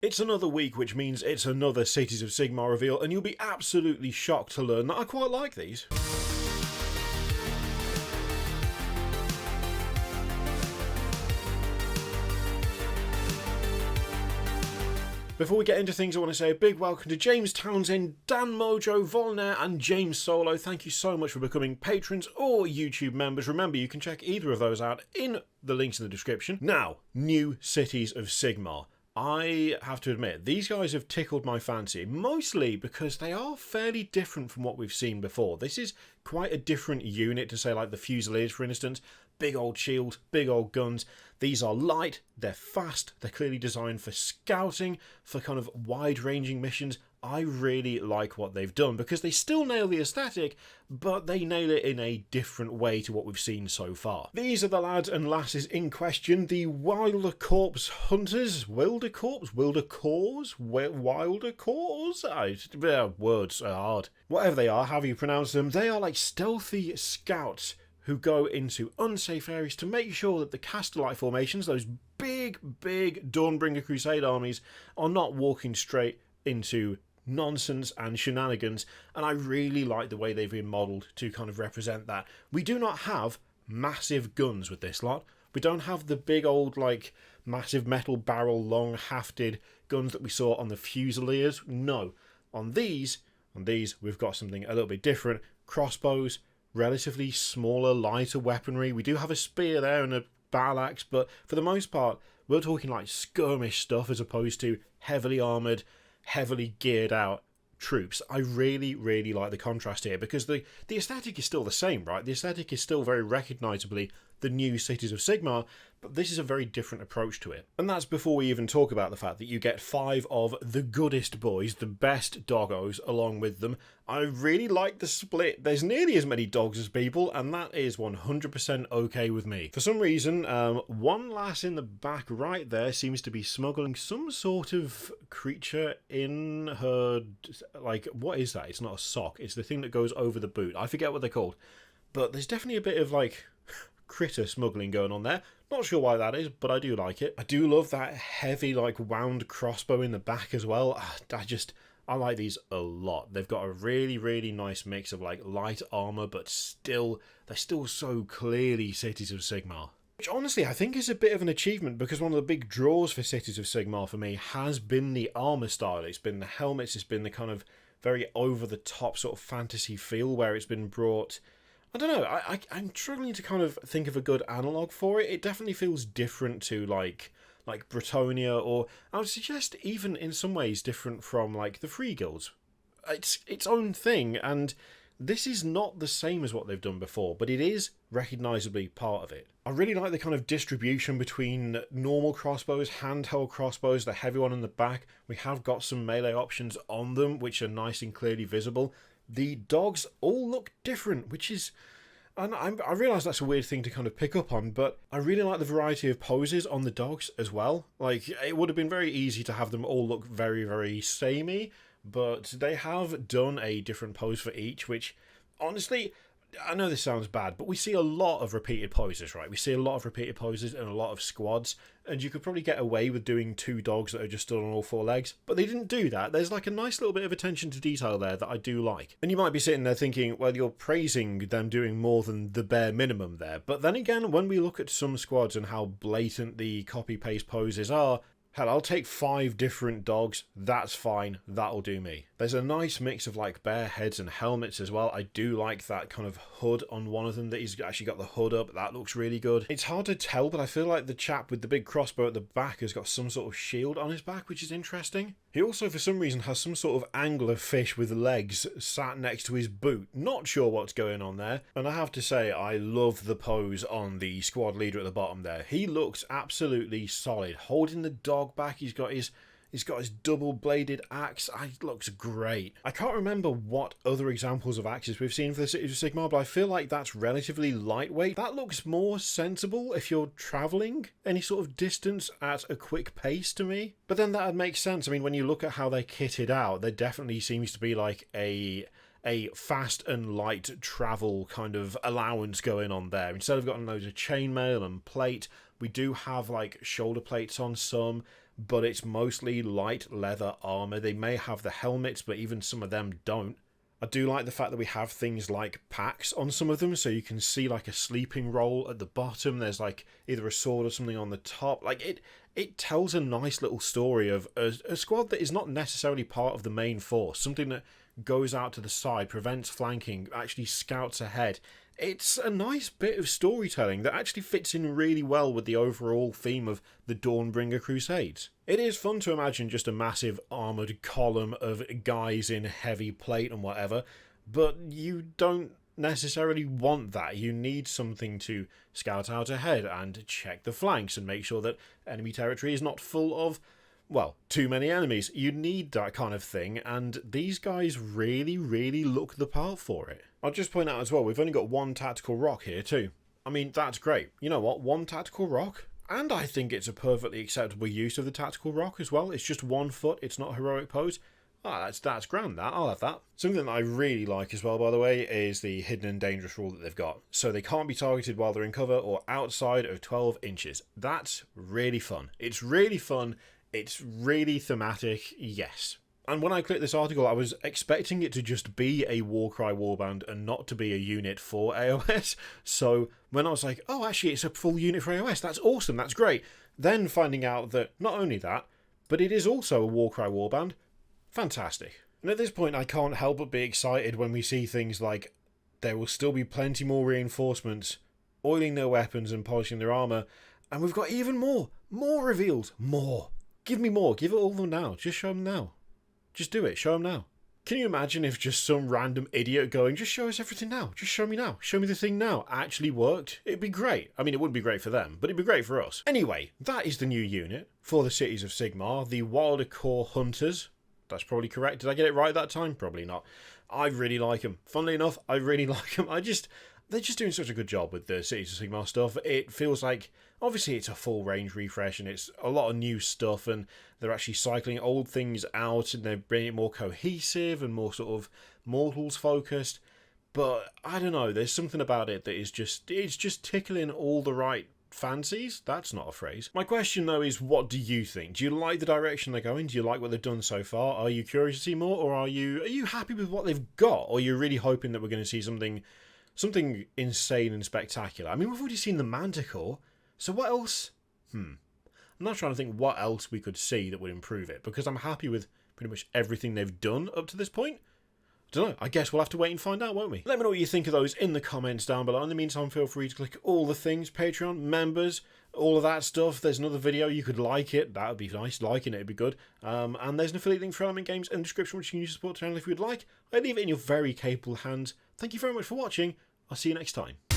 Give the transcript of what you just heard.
It's another week, which means it's another Cities of Sigmar reveal, and you'll be absolutely shocked to learn that I quite like these. Before we get into things, I want to say a big welcome to James Townsend, Dan Mojo, Volnair and James Solo. Thank you so much for becoming patrons or YouTube members. Remember, you can check either of those out in the links in the description. Now, new Cities of Sigmar. I have to admit, these guys have tickled my fancy, mostly because they are fairly different from what we've seen before. This is quite a different unit to, say, like the Fusiliers, for instance. Big old shields, big old guns. These are light, they're fast, they're clearly designed for scouting, for kind of wide-ranging missions. I really like what they've done, because they still nail the aesthetic, but they nail it in a different way to what we've seen so far. These are the lads and lasses in question, the Wildcorps Hunters, Wildcorps? Words are hard. Whatever they are, however you pronounce them, they are like stealthy scouts who go into unsafe areas to make sure that the Castellite formations, those big Dawnbringer Crusade armies, are not walking straight into nonsense and shenanigans, and I really like the way they've been modelled to kind of represent that. We do not have massive guns with this lot. We don't have the big old, like, massive metal barrel, long hafted guns that we saw on the Fusiliers. No. On these, we've got something a little bit different. Crossbows, relatively smaller, lighter weaponry. We do have a spear there and a battle axe, but for the most part, we're talking like skirmish stuff as opposed to heavily armoured, heavily geared out troops. I really like the contrast here, because the aesthetic is still the same, right? The aesthetic is still very recognisably the new Cities of Sigmar, but this is a very different approach to it. And that's before we even talk about the fact that you get 5 of the goodest boys, the best doggos, along with them. I really like the split. There's nearly as many dogs as people, and that is 100% okay with me. For some reason, one lass in the back right there seems to be smuggling some sort of creature in her, like, what is that? It's not a sock. It's the thing that goes over the boot. I forget what they're called. But there's definitely a bit of, like, critter smuggling going on there. Not sure why that is, but I do like it. I do love that heavy, like, wound crossbow in the back as well. I like these a lot. They've got a really nice mix of, like, light armor, but they're still so clearly Cities of Sigmar. Which, honestly, I think is a bit of an achievement, because one of the big draws for Cities of Sigmar for me has been the armor style. It's been the helmets, it's been the kind of very over-the-top sort of fantasy feel where it's been brought. I don't know, I'm struggling to kind of think of a good analogue for it. It definitely feels different to, like Bretonnia, or I would suggest even in some ways different from, like, the Free Guilds. It's its own thing, and this is not the same as what they've done before, but it is recognisably part of it. I really like the kind of distribution between normal crossbows, handheld crossbows, the heavy one in the back. We have got some melee options on them, which are nice and clearly visible. The dogs all look different, which is... And I realise that's a weird thing to kind of pick up on, but I really like the variety of poses on the dogs as well. Like, it would have been very easy to have them all look very samey, but they have done a different pose for each, which, honestly, I know this sounds bad, but we see a lot of repeated poses, right? We see a lot of repeated poses in a lot of squads, and you could probably get away with doing 2 dogs that are just stood on all 4 legs, but they didn't do that. There's like a nice little bit of attention to detail there that I do like. And you might be sitting there thinking, well, you're praising them doing more than the bare minimum there. But then again, when we look at some squads and how blatant the copy-paste poses are, hell, I'll take 5 different dogs, that's fine, that'll do me. There's a nice mix of, like, bare heads and helmets as well. I do like that kind of hood on one of them, that he's actually got the hood up. That looks really good. It's hard to tell, but I feel like the chap with the big crossbow at the back has got some sort of shield on his back, which is interesting. He also, for some reason, has some sort of angler fish with legs sat next to his boot. Not sure what's going on there. And I have to say, I love the pose on the squad leader at the bottom there. He looks absolutely solid. Holding the dog back, he's got his double-bladed axe. It looks great. I can't remember what other examples of axes we've seen for the Cities of Sigmar, but I feel like that's relatively lightweight. That looks more sensible if you're travelling any sort of distance at a quick pace to me. But then that would make sense. I mean, when you look at how they're kitted out, there definitely seems to be like a fast and light travel kind of allowance going on there. Instead of getting loads of chainmail and plate, we do have like shoulder plates on some, but it's mostly light leather armor. They may have the helmets, but even some of them don't. I do like the fact that we have things like packs on some of them, so you can see like a sleeping roll at the bottom. There's like either a sword or something on the top. Like it tells a nice little story of a squad that is not necessarily part of the main force, something that goes out to the side, prevents flanking, actually scouts ahead. It's a nice bit of storytelling that actually fits in really well with the overall theme of the Dawnbringer Crusades. It is fun to imagine just a massive armoured column of guys in heavy plate and whatever, but you don't necessarily want that. You need something to scout out ahead and check the flanks and make sure that enemy territory is not full of, well, too many enemies. You need that kind of thing, and these guys really, really look the part for it. I'll just point out as well, we've only got one tactical rock here too. I mean, that's great. You know what? One tactical rock, and I think it's a perfectly acceptable use of the tactical rock as well. It's just 1 foot, it's not a heroic pose. Ah, that's grand, that. I'll have that. Something that I really like as well, by the way, is the hidden and dangerous rule that they've got. So they can't be targeted while they're in cover or outside of 12 inches. That's really fun. It's really fun. It's really thematic, yes. And when I clicked this article, I was expecting it to just be a Warcry Warband and not to be a unit for AOS. So when I was like, oh, actually, it's a full unit for AOS, that's awesome, that's great. Then finding out that not only that, but it is also a Warcry Warband, fantastic. And at this point, I can't help but be excited when we see things like there will still be plenty more reinforcements, oiling their weapons and polishing their armour, and we've got even more reveals, more. Give me more, give it all them now, just show them now. Just do it, show them now. Can you imagine if just some random idiot going, just show us everything now, just show me now, show me the thing now, actually worked? It'd be great. I mean, it wouldn't be great for them, but it'd be great for us. Anyway, that is the new unit for the Cities of Sigmar, the Wildcorps Hunters. That's probably correct. Did I get it right that time? Probably not. I really like them. Funnily enough, I really like them. They're just doing such a good job with the Cities of Sigmar stuff. It feels like, obviously it's a full range refresh and it's a lot of new stuff, and they're actually cycling old things out and they're bringing it more cohesive and more sort of Mortals focused. But I don't know, there's something about it that is it's just tickling all the right fancies. That's not a phrase. My question though is, what do you think? Do you like the direction they're going? Do you like what they've done so far? Are you curious to see more, or are you happy with what they've got? Or are you really hoping that we're going to see something insane and spectacular? I mean, we've already seen the Manticore, so what else? I'm not trying to think what else we could see that would improve it, because I'm happy with pretty much everything they've done up to this point. I don't know, I guess we'll have to wait and find out, won't we? Let me know what you think of those in the comments down below. In the meantime, feel free to click all the things, Patreon, members, all of that stuff. There's another video, you could like it, that would be nice, liking it would be good. And there's an affiliate link for Element Games in the description, which you can use to support the channel if you'd like. I leave it in your very capable hands. Thank you very much for watching. I'll see you next time.